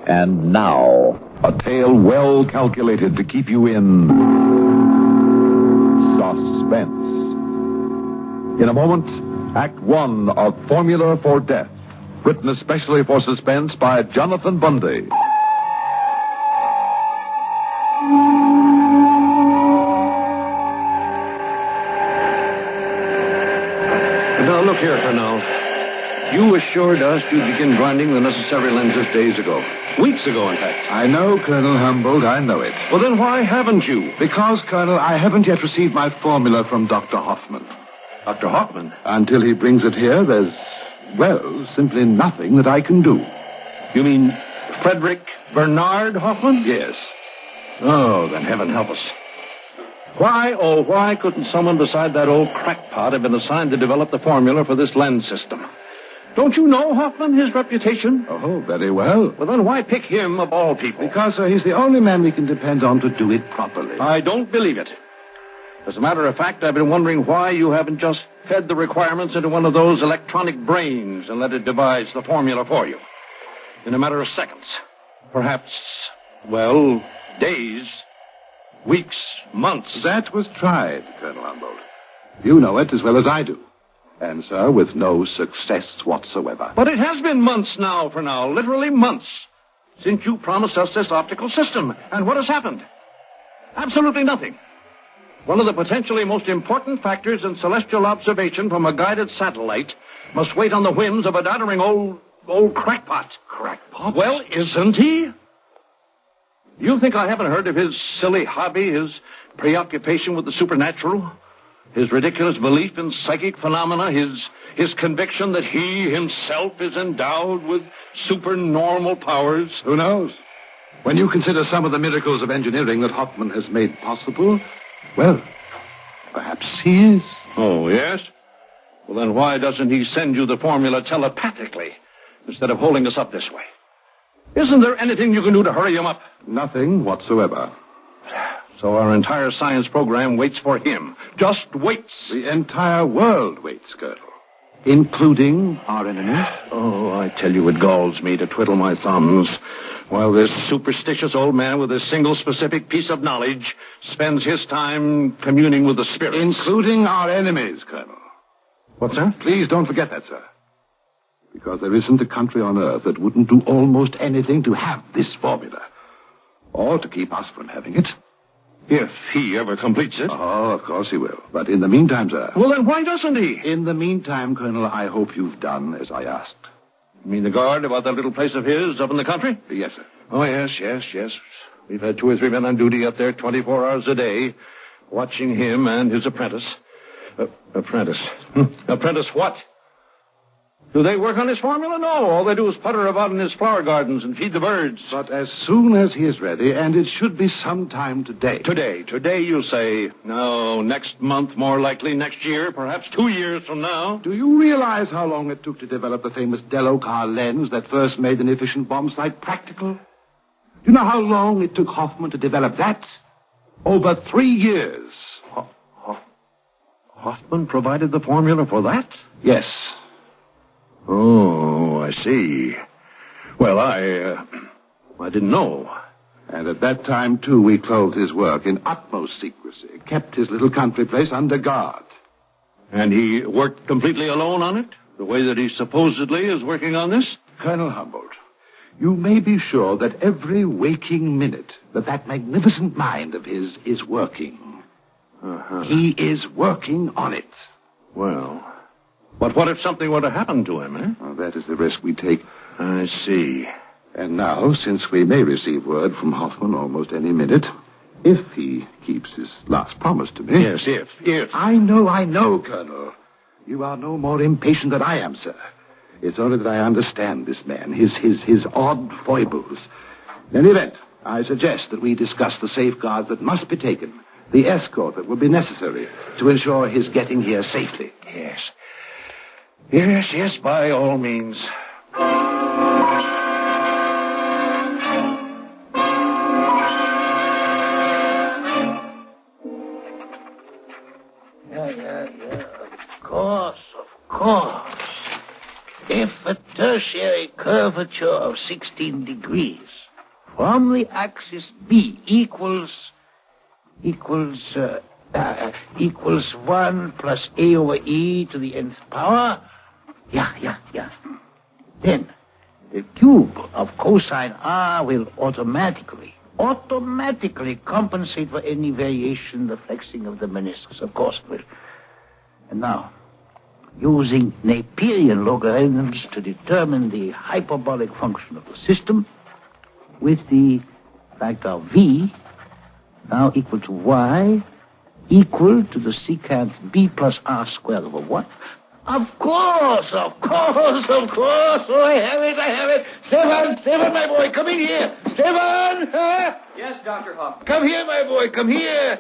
And now, a tale well calculated to keep you in suspense. In a moment, Act One of Formula for Death, written especially for Suspense by Jonathan Bundy. Now, look here, Colonel. You assured us you'd begin grinding the necessary lenses days ago. Weeks ago, in fact. I know, Colonel Humboldt, I know it. Well, then why haven't you? Because, Colonel, I haven't yet received my formula from Dr. Hoffman. Dr. Hoffman? Until he brings it here, there's, well, simply nothing that I can do. You mean Frederick Bernard Hoffman? Yes. Oh, then heaven help us. Why couldn't someone beside that old crackpot have been assigned to develop the formula for this lens system? Don't you know Hoffman, his reputation? Oh, very well. Well, then why pick him of all people? Because, sir, he's the only man we can depend on to do it properly. I don't believe it. As a matter of fact, I've been wondering why you haven't just fed the requirements into one of those electronic brains and let it devise the formula for you. In a matter of seconds. Perhaps, well, days, weeks, months. That was tried, Colonel Humboldt. You know it as well as I do. And, sir, with no success whatsoever. But it has been months now, literally months, since you promised us this optical system. And what has happened? Absolutely nothing. One of the potentially most important factors in celestial observation from a guided satellite must wait on the whims of a doddering old crackpot. Crackpot? Well, isn't he? You think I haven't heard of his silly hobby, his preoccupation with the supernatural? His ridiculous belief in psychic phenomena, his conviction that he himself is endowed with supernormal powers? Who knows? When you consider some of the miracles of engineering that Hoffman has made possible, well, perhaps he is. Oh, yes? Well, then why doesn't he send you the formula telepathically instead of holding us up this way? Isn't there anything you can do to hurry him up? Nothing whatsoever. So our entire science program waits for him. Just waits. The entire world waits, Colonel. Including our enemies. Oh, I tell you, it galls me to twiddle my thumbs while this superstitious old man with a single specific piece of knowledge spends his time communing with the spirits. Including our enemies, Colonel. What's that? Please don't forget that, sir. Because there isn't a country on earth that wouldn't do almost anything to have this formula. Or to keep us from having it. If he ever completes it. Oh, of course he will. But in the meantime, sir... Well, then why doesn't he? In the meantime, Colonel, I hope you've done as I asked. You mean the guard about that little place of his up in the country? Yes, sir. Oh, yes. We've had 2 or 3 men on duty up there 24 hours a day, watching him and his apprentice. Apprentice? Apprentice what? Do they work on his formula? No. All they do is putter about in his flower gardens and feed the birds. But as soon as he is ready, and it should be sometime today. Today, you say. No, next month, more likely next year, perhaps 2 years from now. Do you realize how long it took to develop the famous Delocar lens that first made an efficient bomb sight practical? Do you know how long it took Hoffman to develop that? Over 3 years. Hoffman provided the formula for that? Yes. Oh, I see. Well, I didn't know. And at that time, too, we clothed his work in utmost secrecy, kept his little country place under guard. And he worked completely alone on it? The way that he supposedly is working on this? Colonel Humboldt, you may be sure that every waking minute that magnificent mind of his is working. Uh-huh. He is working on it. Well... But what if something were to happen to him, eh? Well, that is the risk we take. I see. And now, since we may receive word from Hoffman almost any minute, if he keeps his last promise to me... Yes, if. I know, Colonel. You are no more impatient than I am, sir. It's only that I understand this man, his odd foibles. In any event, I suggest that we discuss the safeguards that must be taken, the escort that will be necessary to ensure his getting here safely. Yes, by all means. Yeah. Of course. If a tertiary curvature of 16 degrees from the axis B equals 1 plus A over E to the nth power. Yeah. Then the cube of cosine R will automatically compensate for any variation in the flexing of the meniscus. Of course it will. And now, using Napierian logarithms to determine the hyperbolic function of the system, with the factor V now equal to Y equal to the secant B plus R squared over 1. Of course. Oh, I have it. Stefan, my boy, come in here. Stefan! Yes, Dr. Hoffman. Come here, my boy, come here.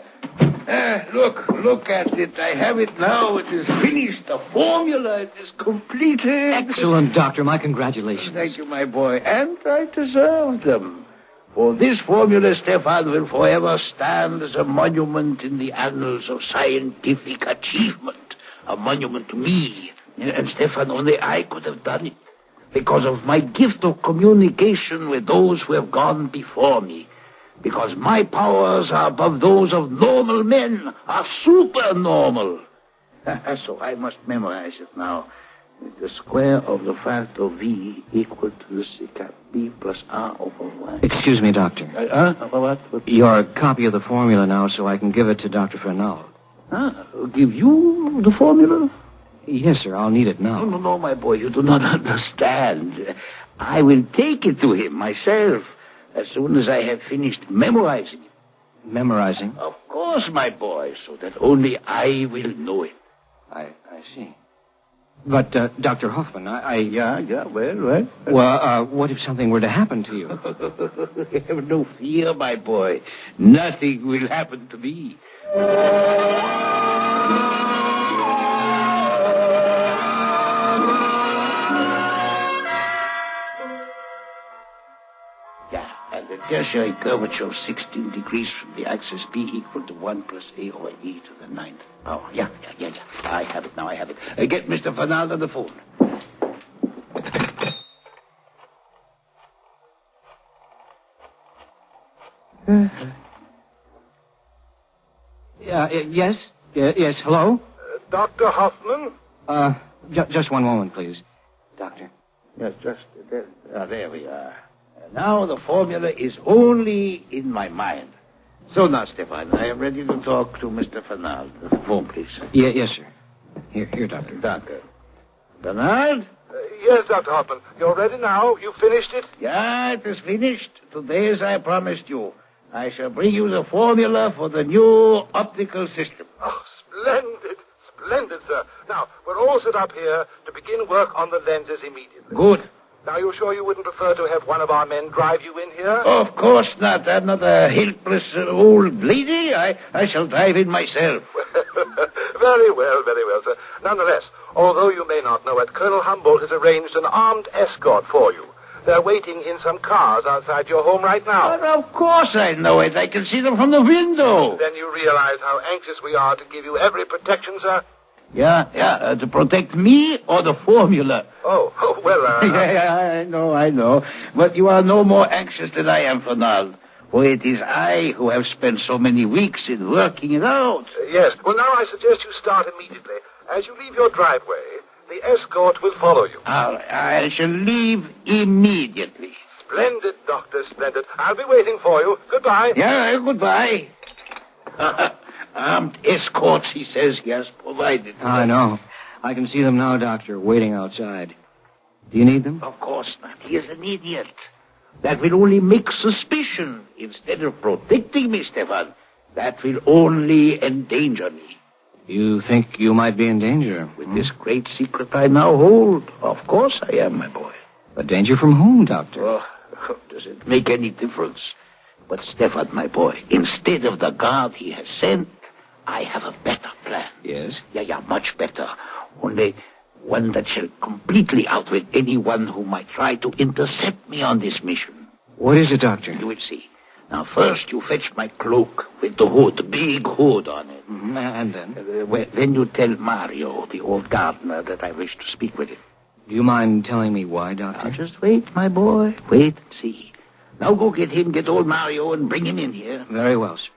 Look at it. I have it now. It is finished. The formula is completed. Excellent, Doctor. My congratulations. Thank you, my boy. And I deserve them. For this formula, Stefan, will forever stand as a monument in the annals of scientific achievement. A monument to me. And Stefan, only I could have done it. Because of my gift of communication with those who have gone before me. Because my powers are above those of normal men, are supernormal. So I must memorize it now. The square of the factor V equal to the secant B plus R over Y. Excuse me, Doctor. What? Your copy of the formula now, so I can give it to Dr. Fernald. Give you the formula? Yes, sir. I'll need it now. No, my boy. You do not understand. I will take it to him myself as soon as I have finished memorizing it. Memorizing? Of course, my boy, so that only I will know it. I see. But, Dr. Hoffman, Well? Well, what if something were to happen to you? Have no fear, my boy. Nothing will happen to me. And the tertiary curvature of 16 degrees from the axis B equal to 1 plus A over E to the 9th power. Yeah. I have it now. Get Mr. Fernald on the phone. Yes? Yes, hello? Dr. Hoffman? Just one moment, please. Doctor. Yes, just there. There we are. Now the formula is only in my mind. So now, Stefan, I am ready to talk to Mr. Fernald. The phone, please. Yes, sir. Here, Doctor. Doctor. Fernald? Yes, Dr. Hoffman. You're ready now? You finished it? Yeah, it is finished. Today, as I promised you, I shall bring you the formula for the new optical system. Oh, splendid, sir. Now, we're all set up here to begin work on the lenses immediately. Good. Now, you sure you wouldn't prefer to have one of our men drive you in here? Of course not. I'm not a helpless old lady. I shall drive in myself. Very well, sir. Nonetheless, although you may not know it, Colonel Humboldt has arranged an armed escort for you. They're waiting in some cars outside your home right now. Well, of course I know it. I can see them from the window. Then you realize how anxious we are to give you every protection, sir? Yeah, to protect me or the formula? I know. But you are no more anxious than I am, Fernald. For it is I who have spent so many weeks in working it out. Yes. Well, now I suggest you start immediately. As you leave your driveway, the escort will follow you. I shall leave immediately. Splendid, Doctor, splendid. I'll be waiting for you. Goodbye. Yeah, goodbye. Armed escorts, he says he has provided. I know. I can see them now, Doctor, waiting outside. Do you need them? Of course not. He is an idiot. That will only make suspicion instead of protecting me, Stefan. That will only endanger me. You think you might be in danger? With this great secret I now hold, of course I am, my boy. But danger from whom, Doctor? Oh, does it make any difference? But Stefan, my boy, instead of the guard he has sent, I have a better plan. Yes? Yeah, much better. Only one that shall completely outwit anyone who might try to intercept me on this mission. What is it, Doctor? You will see. Now, first you fetch my cloak with the hood, the big hood on it. And then? Then you tell Mario, the old gardener, that I wish to speak with him. Do you mind telling me why, Doctor? Now, just wait, my boy. Wait and see. Now go get old Mario, and bring him in here. Very well, sir.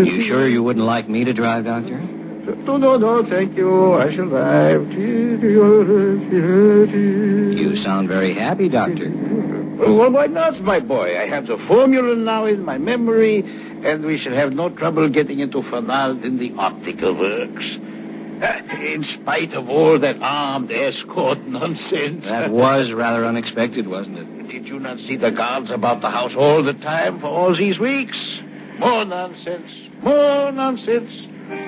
You sure you wouldn't like me to drive, Doctor? No, thank you. I shall drive. You sound very happy, Doctor. Well, why not, my boy? I have the formula now in my memory, and we shall have no trouble getting into Fernald in the optical works. In spite of all that armed escort nonsense. That was rather unexpected, wasn't it? Did you not see the guards about the house all the time for all these weeks? More nonsense.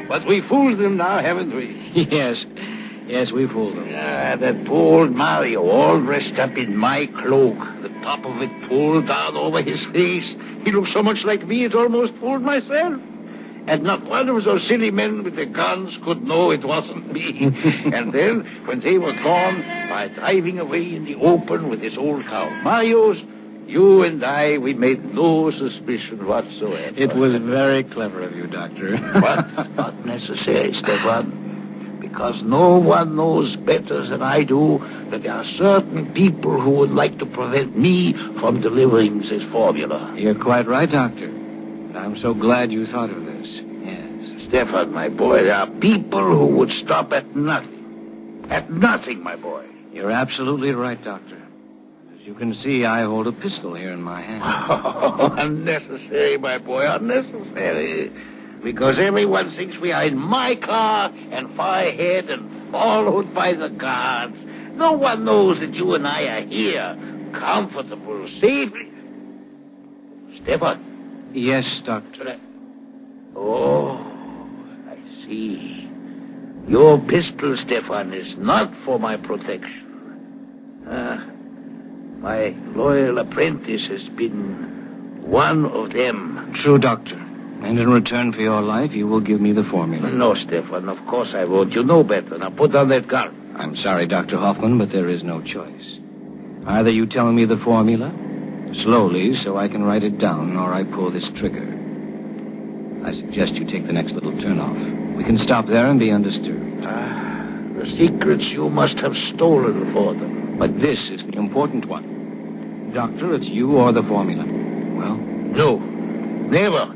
But we fooled them now, haven't we? Yes, we fooled them. That poor old Mario, all dressed up in my cloak, the top of it pulled down over his face. He looked so much like me, it almost fooled myself. And not one of those silly men with the guns could know it wasn't me. And then, when they were gone, by driving away in the open with this old cow Mario's, you and I, we made no suspicion whatsoever. It was very clever of you, Doctor. But not necessary, Stefan. Because no one knows better than I do that there are certain people who would like to prevent me from delivering this formula. You're quite right, Doctor. I'm so glad you thought of this. Yes. Stefan, my boy, there are people who would stop at nothing. At nothing, my boy. You're absolutely right, Doctor. As you can see, I hold a pistol here in my hand. Oh, unnecessary, my boy, unnecessary. Because everyone thinks we are in my car and far ahead and followed by the guards. No one knows that you and I are here, comfortable, safely. Stefan. Yes, Doctor. Oh, I see. Your pistol, Stefan, is not for my protection. My loyal apprentice has been one of them. True, Doctor. And in return for your life, you will give me the formula. No, Stefan, of course I won't. You know better. Now put down that gun. I'm sorry, Dr. Hoffman, but there is no choice. Either you tell me the formula, slowly, so I can write it down, or I pull this trigger. I suggest you take the next little turnoff. We can stop there and be undisturbed. The secrets you must have stolen for them. But this is the important one. Doctor, it's you or the formula. Well? No, never.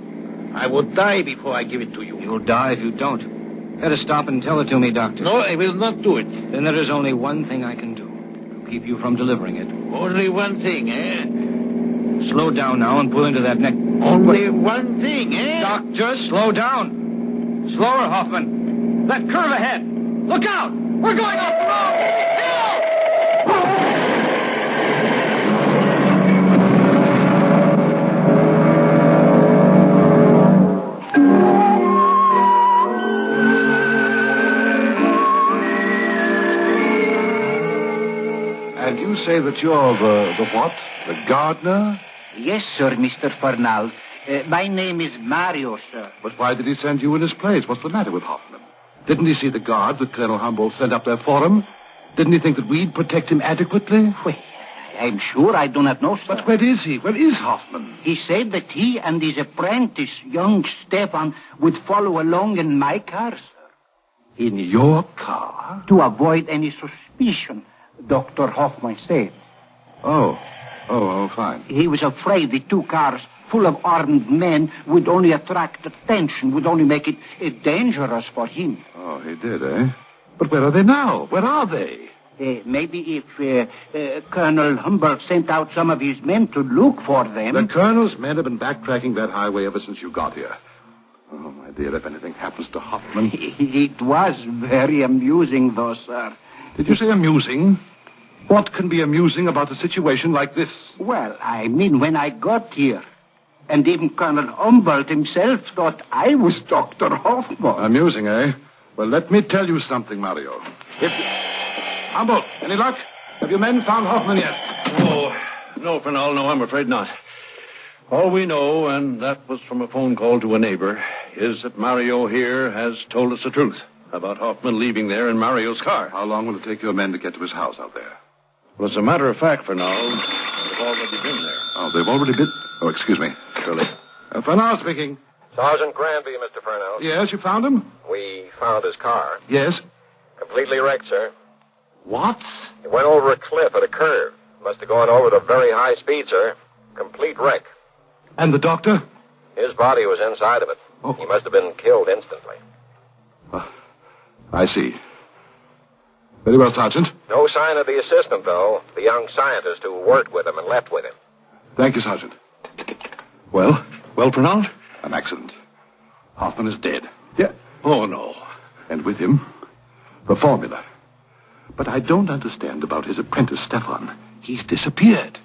I would die before I give it to you. You'll die if you don't. Better stop and tell it to me, Doctor. No, I will not do it. Then there is only one thing I can do to keep you from delivering it. Only one thing, eh? Slow down now and pull into that neck. Only one thing, eh? Doctor, slow down. Slower, Hoffman. That curve ahead. Look out! We're going off the road! And you say that you're the what? The gardener? Yes, sir, Mr. Fernald. My name is Mario, sir. But why did he send you in his place? What's the matter with Hoffman? Didn't he see the guards that Colonel Humboldt sent up there for him? Didn't he think that we'd protect him adequately? Well, I'm sure I do not know, sir. But where is he? Where is Hoffman? He said that he and his apprentice, young Stefan, would follow along in my car, sir. In your car? To avoid any suspicion, Dr. Hoffman said. Oh, fine. He was afraid the two cars full of armed men would only attract attention, would only make it dangerous for him. Oh, he did, eh? But where are they now? Where are they? Maybe if Colonel Humboldt sent out some of his men to look for them... The Colonel's men have been backtracking that highway ever since you got here. Oh, my dear, if anything happens to Hoffman... It was very amusing, though, sir. Did you say amusing? What can be amusing about a situation like this? Well, I mean, when I got here, and even Colonel Humboldt himself thought I was Dr. Hoffman. Amusing, eh? Well, let me tell you something, Mario. Humboldt, any luck? Have your men found Hoffman yet? No, Fernald, no, I'm afraid not. All we know, and that was from a phone call to a neighbor, is that Mario here has told us the truth about Hoffman leaving there in Mario's car. How long will it take your men to get to his house out there? Well, as a matter of fact, Fernald, if already been there. Oh, they've already been... Oh, excuse me. Shirley. Fernald speaking. Sergeant Granby, Mr. Fernell. Yes, you found him? We found his car. Yes. Completely wrecked, sir. What? He went over a cliff at a curve. Must have gone over at a very high speed, sir. Complete wreck. And the doctor? His body was inside of it. Oh. He must have been killed instantly. I see. Very well, Sergeant. No sign of the assistant, though. The young scientist who worked with him and left with him. Thank you, Sergeant. Well, Fernald? An accident. Hoffman is dead. Yeah. Oh, no. And with him, the formula. But I don't understand about his apprentice, Stefan. He's disappeared.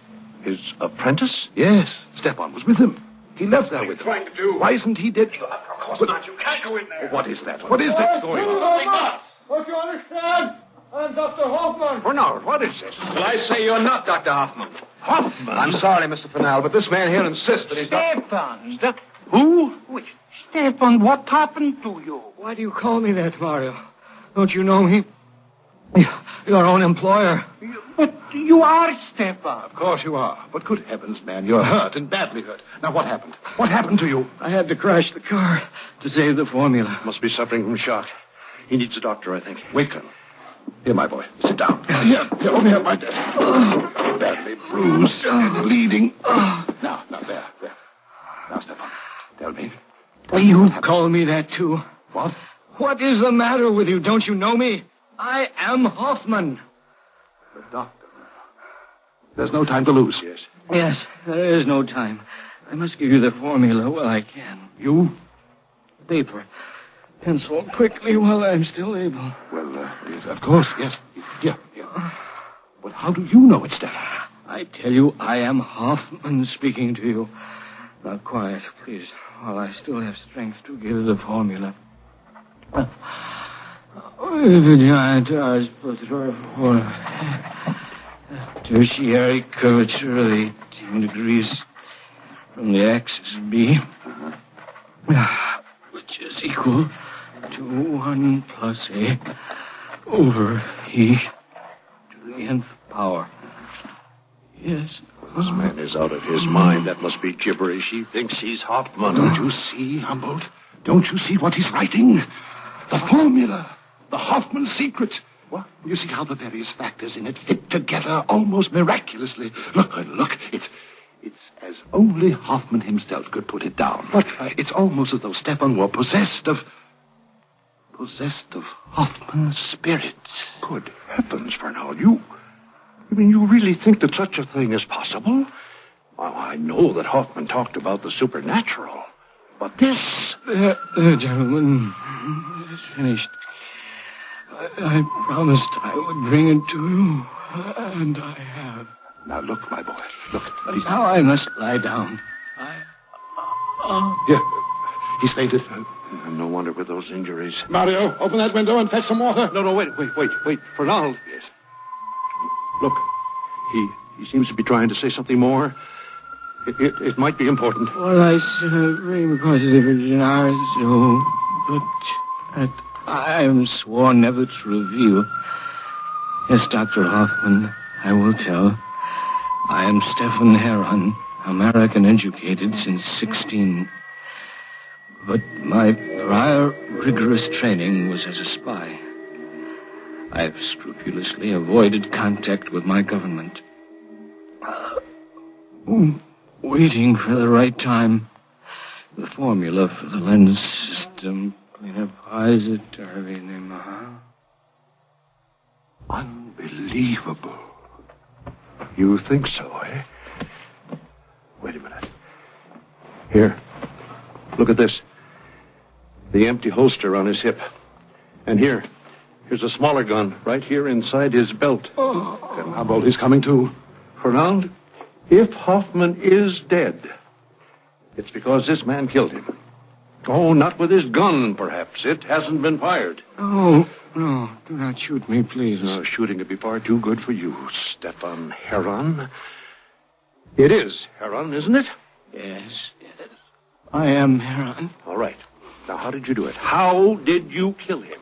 His apprentice? Yes, Stefan was with him. He left there with him. Trying to do? Why isn't he dead? Of course not. You can't go in there. What is that? What is that going on? Don't you understand? I'm Dr. Hoffman. Fernald, what is this? Well, I say you're not Dr. Hoffman. Hoffman? I'm sorry, Mr. Fennell, but this man here insists that he's not... Stefan. Who? Wait, Stefan, what happened to you? Why do you call me that, Mario? Don't you know me? Your own employer. But you are Stefan. Of course you are. But good heavens, man, you're hurt and badly hurt. Now, what happened? What happened to you? I had to crash the car to save the formula. Must be suffering from shock. He needs a doctor, I think. Wait, Colonel. Here, my boy. Sit down. Here, over here at my desk. Badly bruised and bleeding. Now, there. Now, Stefan, tell me. You call me that, too. What? What is the matter with you? Don't you know me? I am Hoffman. The doctor. There's no time to lose. Yes. Yes, there is no time. I must give you the formula while I can. You? Paper. Pencil quickly while I'm still able. Well, yes, of course, yes. Here. But how do you know it's Stefan? I tell you, I am Hoffman speaking to you. Now, quiet, please, while I still have strength to give the formula. The giant R's for tertiary curvature of 18 degrees from the axis B, which is equal to 1 plus A over E to the nth power. Yes. This man is out of his mind. That must be gibberish. He thinks he's Hoffman. Don't you see, Humboldt? Don't you see what he's writing? The formula. The Hoffman secret. What? You see how the various factors in it fit together almost miraculously. Look. It's as only Hoffman himself could put it down. But it's almost as though Stefan were possessed of Hoffman's spirit. Good heavens, Fernald. You really think that such a thing is possible? Well, I know that Hoffman talked about the supernatural. But this... Gentlemen, it's finished. I promised I would bring it to you, and I have. Now, look, my boy. Look. Now I must lie down. Here. He's fainted. No wonder with those injuries. Mario, open that window and fetch some water. No, wait. Fernald. Yes. Look, he seems to be trying to say something more. It might be important. Well, I bring because of the Virgin so, but I am sworn never to reveal. Yes, Dr. Hoffman, I will tell. I am Stefan Heron, American educated since 16. But my prior rigorous training was as a spy. I've scrupulously avoided contact with my government. Waiting for the right time. The formula for the lens system. Unbelievable. You think so, eh? Wait a minute. Here. Look at this. The empty holster on his hip. And here's a smaller gun right here inside his belt. And Humboldt, he's coming too. Fernand, if Hoffman is dead, it's because this man killed him. Oh, not with his gun, perhaps. It hasn't been fired. Oh, no. Do not shoot me, please. No, shooting would be far too good for you, Stefan Heron. It is Heron, isn't it? Yes. I am Heron. All right. Now, how did you do it? How did you kill him?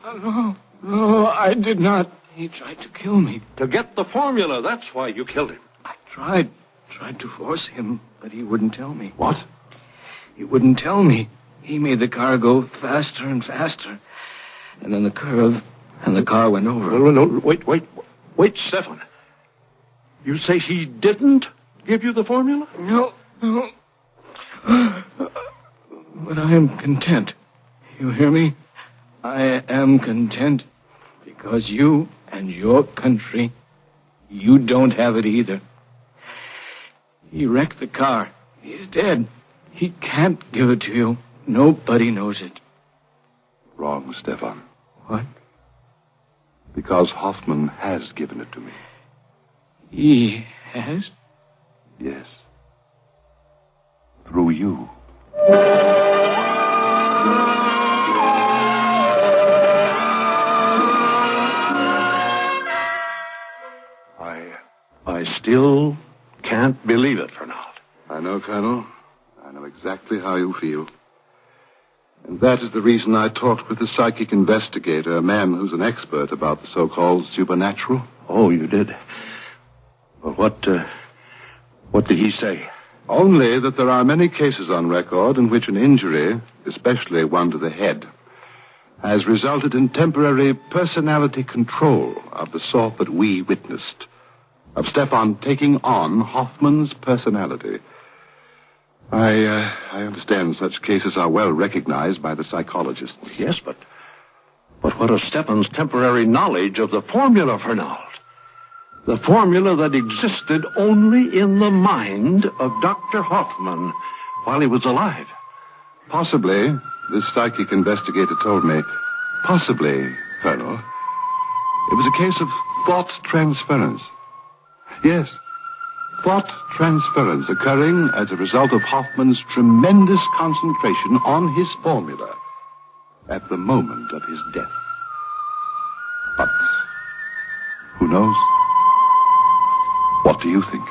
No, I did not. He tried to kill me. To get the formula, that's why you killed him. I tried tried to force him, but he wouldn't tell me. What? He wouldn't tell me. He made the car go faster and faster. And then the curve, and the car went over. No. Wait, Stefan. You say he didn't give you the formula? No. But I am content. You hear me? I am content because you and your country, you don't have it either. He wrecked the car. He's dead. He can't give it to you. Nobody knows it. Wrong, Stefan. What? Because Hoffman has given it to me. He has? Yes. Through you. I still can't believe it, Fernald. I know, Colonel. I know exactly how you feel. And that is the reason I talked with the psychic investigator, a man who's an expert about the so-called supernatural. Oh, you did? Well, what did he say? Only that there are many cases on record in which an injury, especially one to the head, has resulted in temporary personality control of the sort that we witnessed, of Stefan taking on Hoffman's personality. I understand such cases are well recognized by the psychologists. Yes, but what of Stefan's temporary knowledge of the formula, Fernald? The formula that existed only in the mind of Dr. Hoffman while he was alive. Possibly, this psychic investigator told me, possibly, Colonel, it was a case of thought transference. Yes, thought transference occurring as a result of Hoffman's tremendous concentration on his formula at the moment of his death. But who knows? What do you think?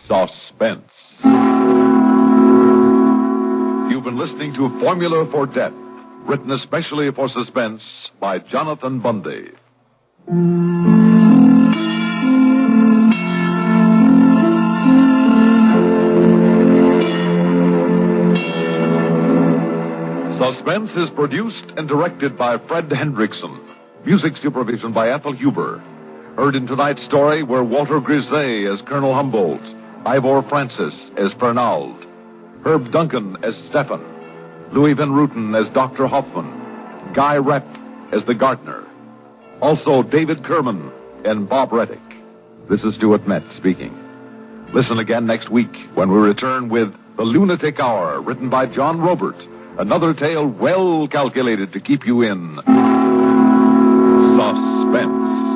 Suspense. You've been listening to Formula for Death, written especially for Suspense by Jonathan Bundy. Suspense is produced and directed by Fred Hendrickson. Music supervision by Ethel Huber. Heard in tonight's story were Walter Grisey as Colonel Humboldt, Ivor Francis as Fernald, Herb Duncan as Stefan, Louis Van Ruten as Dr. Hoffman, Guy Rep as the gardener. Also David Kerman and Bob Reddick. This is Stuart Metz speaking. Listen again next week when we return with The Lunatic Hour, written by John Robert. Another tale well calculated to keep you in suspense.